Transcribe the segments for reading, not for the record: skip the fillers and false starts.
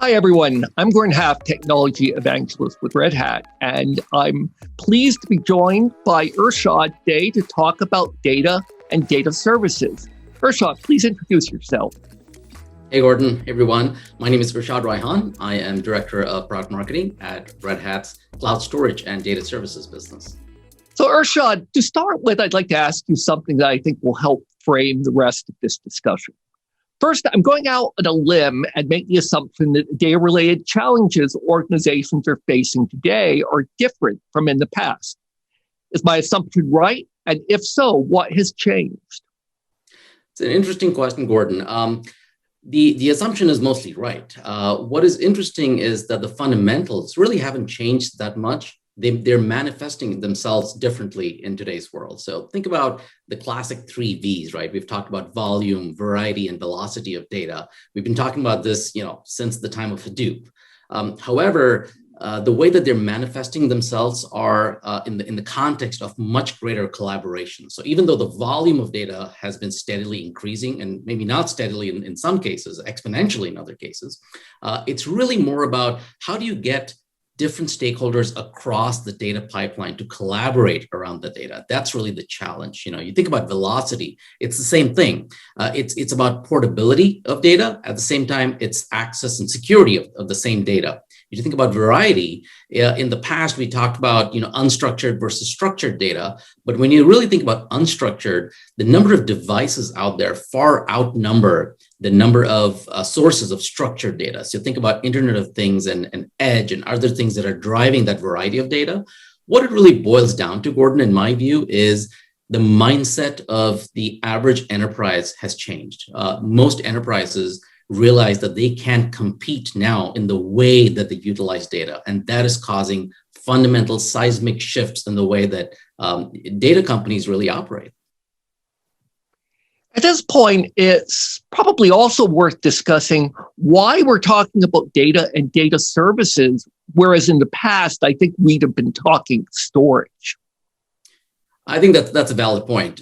Hi, everyone. I'm Gordon Haff, Technology Evangelist with Red Hat, and I'm pleased to be joined by Irshad today to talk about data and data services. Irshad, please introduce yourself. Hey, Gordon, everyone. My name is Irshad Raihan. I am Director of Product Marketing at Red Hat's Cloud Storage and Data Services business. So, Irshad, to start with, I'd like to ask you something that I think will help frame the rest of this discussion. First, I'm going out on a limb and make the assumption that data-related challenges organizations are facing today are different from in the past. Is my assumption right? And if so, what has changed? It's an interesting question, Gordon. The assumption is mostly right. What is interesting is that the fundamentals really haven't changed that much. They're manifesting themselves differently in today's world. So think about the classic 3 V's, right? We've talked about volume, variety, and velocity of data. We've been talking about this, since the time of Hadoop. However, the way that they're manifesting themselves are in the context of much greater collaboration. So even though the volume of data has been steadily increasing, and maybe not steadily in some cases, exponentially in other cases, it's really more about how do you get different stakeholders across the data pipeline to collaborate around the data. That's really the challenge. You think about velocity, it's the same thing. It's about portability of data. At the same time, it's access and security of the same data. If you think about variety, in the past, we talked about unstructured versus structured data. But when you really think about unstructured, the number of devices out there far outnumber the number of sources of structured data. So think about Internet of Things and Edge and other things that are driving that variety of data. What it really boils down to, Gordon, in my view, is the mindset of the average enterprise has changed. Most enterprises realize that they can't compete now in the way that they utilize data. And that is causing fundamental seismic shifts in the way that data companies really operate. At this point, it's probably also worth discussing why we're talking about data and data services, whereas in the past, I think we'd have been talking storage. I think that's a valid point.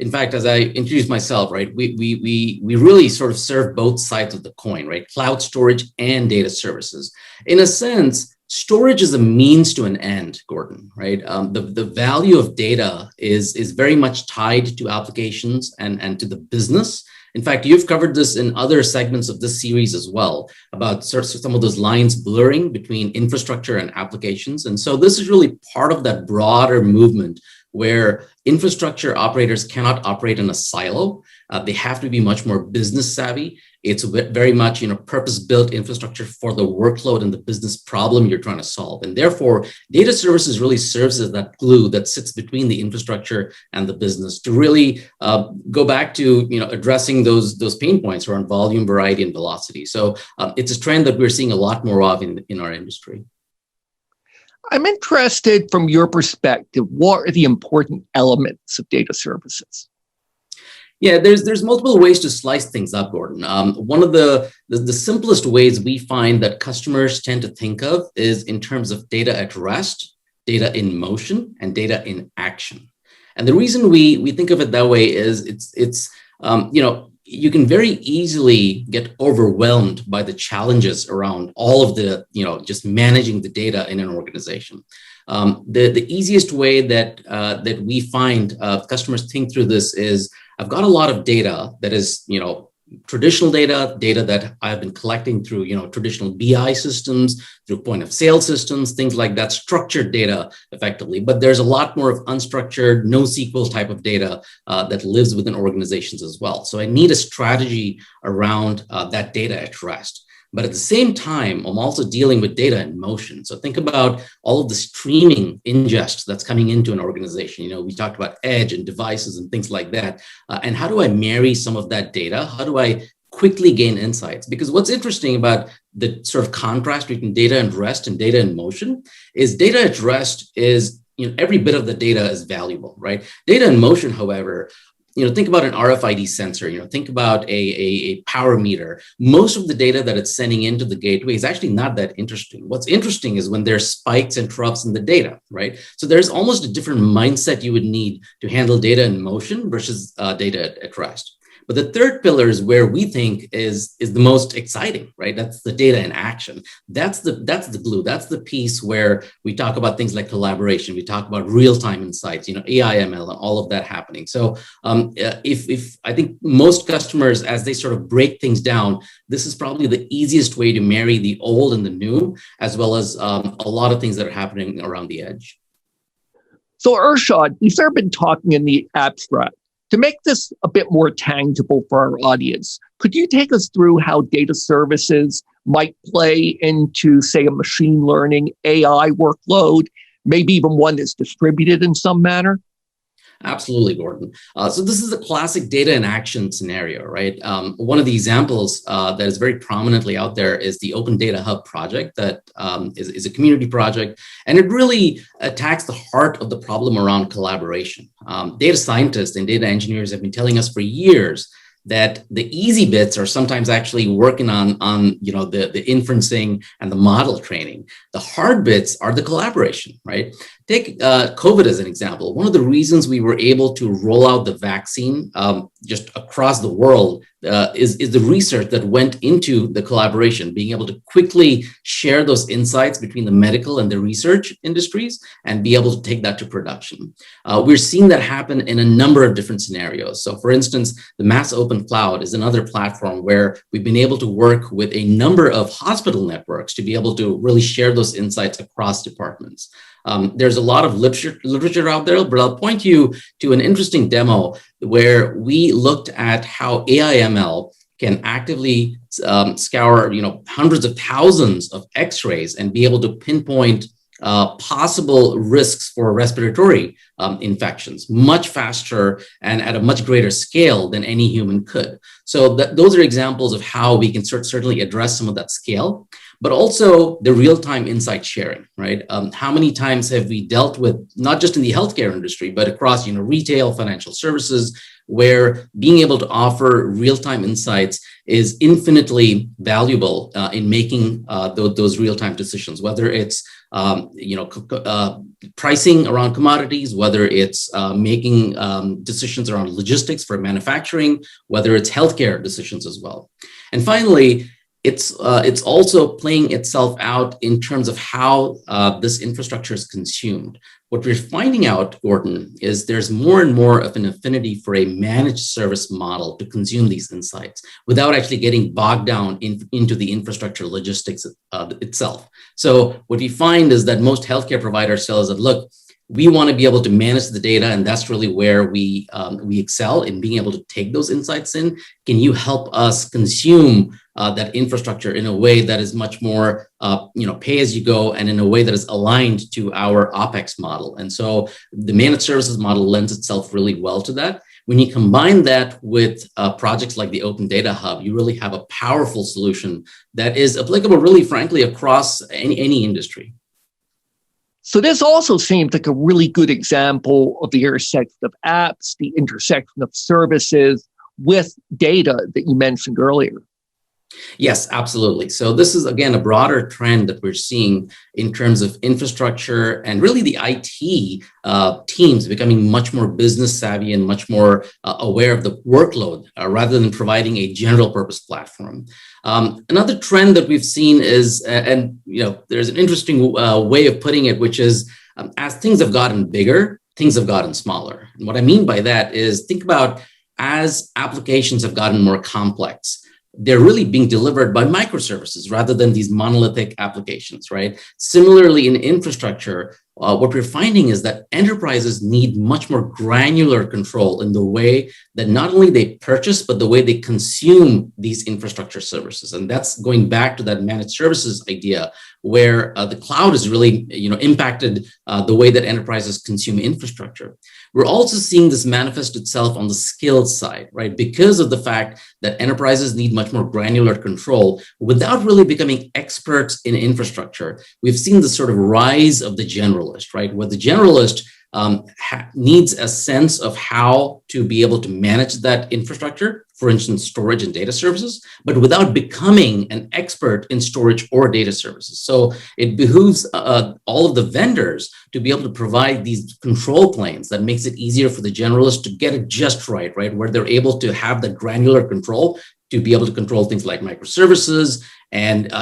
In fact, as I introduced myself, right, we really sort of serve both sides of the coin, right? Cloud storage and data services. In a sense, storage is a means to an end, Gordon, right? The value of data is very much tied to applications and to the business. In fact, you've covered this in other segments of this series as well, about some of those lines blurring between infrastructure and applications. And so this is really part of that broader movement where infrastructure operators cannot operate in a silo. They have to be much more business savvy. It's very much purpose-built infrastructure for the workload and the business problem you're trying to solve. And therefore, data services really serves as that glue that sits between the infrastructure and the business to really go back to addressing those pain points around volume, variety, and velocity. So it's a trend that we're seeing a lot more of in our industry. I'm interested from your perspective, what are the important elements of data services? Yeah, there's multiple ways to slice things up, Gordon. One of the simplest ways we find that customers tend to think of is in terms of data at rest, data in motion, and data in action. And the reason we think of it that way is it's you can very easily get overwhelmed by the challenges around all of the, just managing the data in an organization. The easiest way that we find customers think through this is, I've got a lot of data that is, traditional data that I've been collecting through, traditional BI systems, through point of sale systems, things like that, structured data effectively. But there's a lot more of unstructured, NoSQL type of data that lives within organizations as well. So I need a strategy around that data at rest. But at the same time, I'm also dealing with data in motion. So think about all of the streaming ingest that's coming into an organization. We talked about edge and devices and things like that. And how do I marry some of that data? How do I quickly gain insights? Because what's interesting about the sort of contrast between data at rest and data in motion is data at rest is, every bit of the data is valuable, right? Data in motion, however, think about an RFID sensor, think about a power meter. Most of the data that it's sending into the gateway is actually not that interesting. What's interesting is when there's spikes and troughs in the data, right? So there's almost a different mindset you would need to handle data in motion versus data at rest. But the third pillar is where we think is the most exciting, right? That's the data in action. That's the glue. That's the piece where we talk about things like collaboration. We talk about real-time insights, AI, ML, and all of that happening. So if I think most customers, as they sort of break things down, this is probably the easiest way to marry the old and the new, as well as a lot of things that are happening around the edge. So Irshad, we've sort of been talking in the abstract. To make this a bit more tangible for our audience, could you take us through how data services might play into, say, a machine learning AI workload, maybe even one that's distributed in some manner? Absolutely, Gordon. So this is a classic data in action scenario, right? One of the examples that is very prominently out there is the Open Data Hub project that is a community project, and it really attacks the heart of the problem around collaboration. Data scientists and data engineers have been telling us for years that the easy bits are sometimes actually working on the inferencing and the model training. The hard bits are the collaboration, right? Take COVID as an example. One of the reasons we were able to roll out the vaccine just across the world is the research that went into the collaboration, being able to quickly share those insights between the medical and the research industries and be able to take that to production. We're seeing that happen in a number of different scenarios. So for instance, the Mass Open Cloud is another platform where we've been able to work with a number of hospital networks to be able to really share those insights across departments. There's a lot of literature out there, but I'll point you to an interesting demo where we looked at how AI/ML can actively scour, hundreds of thousands of X-rays and be able to pinpoint possible risks for respiratory infections much faster and at a much greater scale than any human could. So those are examples of how we can certainly address some of that scale, but also the real-time insight sharing, right? How many times have we dealt with, not just in the healthcare industry, but across retail, financial services, where being able to offer real-time insights is infinitely valuable in making those real-time decisions, whether it's pricing around commodities, whether it's making decisions around logistics for manufacturing, whether it's healthcare decisions as well. And finally, it's also playing itself out in terms of how this infrastructure is consumed. What we're finding out, Gordon, is there's more and more of an affinity for a managed service model to consume these insights without actually getting bogged down into the infrastructure logistics itself. So what we find is that most healthcare providers tell us that, look, we want to be able to manage the data, and that's really where we excel in being able to take those insights in. Can you help us consume that infrastructure in a way that is much more, pay as you go, and in a way that is aligned to our OpEx model? And so the managed services model lends itself really well to that. When you combine that with projects like the Open Data Hub, you really have a powerful solution that is applicable, really, frankly, across any industry. So this also seems like a really good example of the intersection of apps, the intersection of services with data that you mentioned earlier. Yes, absolutely. So this is, again, a broader trend that we're seeing in terms of infrastructure and really the IT teams becoming much more business savvy and much more aware of the workload rather than providing a general purpose platform. Another trend that we've seen is, there's an interesting way of putting it, which is as things have gotten bigger, things have gotten smaller. And what I mean by that is, think about as applications have gotten more complex, they're really being delivered by microservices rather than these monolithic applications, right? Similarly, in infrastructure, what we're finding is that enterprises need much more granular control in the way that not only they purchase, but the way they consume these infrastructure services. And that's going back to that managed services idea, where the cloud has really impacted the way that enterprises consume infrastructure. We're also seeing this manifest itself on the skills side, right? Because of the fact that enterprises need much more granular control without really becoming experts in infrastructure. We've seen the sort of rise of the generalist, right? Where the generalist needs a sense of how to be able to manage that infrastructure, for instance, storage and data services, but without becoming an expert in storage or data services. So it behooves all of the vendors to be able to provide these control planes that makes it easier for the generalist to get it just right, where they're able to have the granular control to be able to control things like microservices and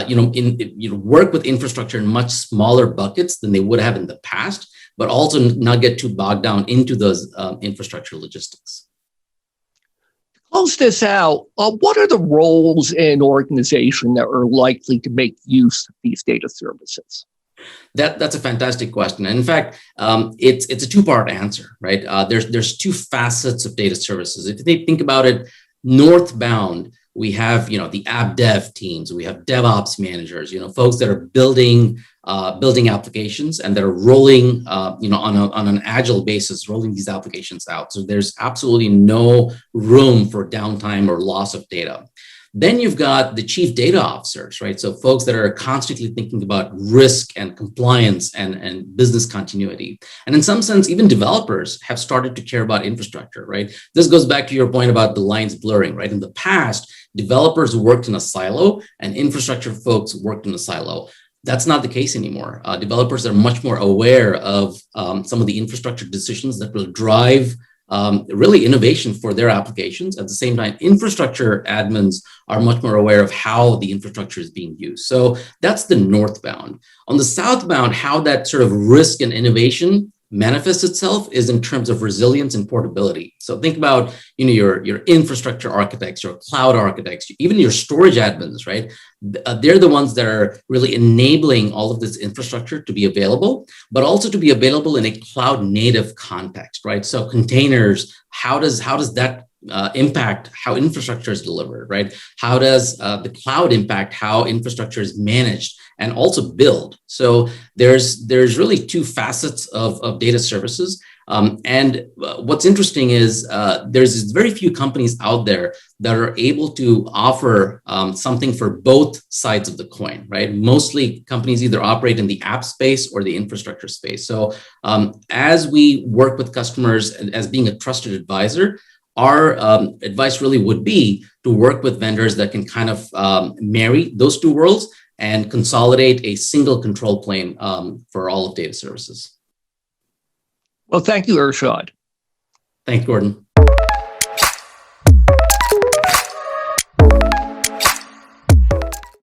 work with infrastructure in much smaller buckets than they would have in the past, but also not get too bogged down into those infrastructure logistics. Close this out. What are the roles in an organization that are likely to make use of these data services? That's a fantastic question. And in fact, it's a two-part answer, right? There's two facets of data services. If they think about it, northbound, we have the app dev teams, we have DevOps managers, folks that are building applications and that are rolling on an agile basis, rolling these applications out. So there's absolutely no room for downtime or loss of data. Then you've got the chief data officers, right? So folks that are constantly thinking about risk and compliance and business continuity. And in some sense, even developers have started to care about infrastructure, right? This goes back to your point about the lines blurring, right? In the past, developers worked in a silo and infrastructure folks worked in a silo. That's not the case anymore. Developers are much more aware of some of the infrastructure decisions that will drive really innovation for their applications. At the same time, infrastructure admins are much more aware of how the infrastructure is being used. So that's the northbound. On the southbound, how that sort of risk and innovation manifests itself is in terms of resilience and portability. So think about your infrastructure architects, your cloud architects, even your storage admins, right? They're the ones that are really enabling all of this infrastructure to be available, but also to be available in a cloud native context, right? So containers, how does that impact how infrastructure is delivered, right? How does the cloud impact how infrastructure is managed and also build? So there's really two facets of data services. And what's interesting is there's very few companies out there that are able to offer something for both sides of the coin, right? Mostly companies either operate in the app space or the infrastructure space. So as we work with customers as being a trusted advisor, our advice really would be to work with vendors that can kind of marry those two worlds and consolidate a single control plane for all of data services. Well, thank you, Irshad. Thanks, Gordon.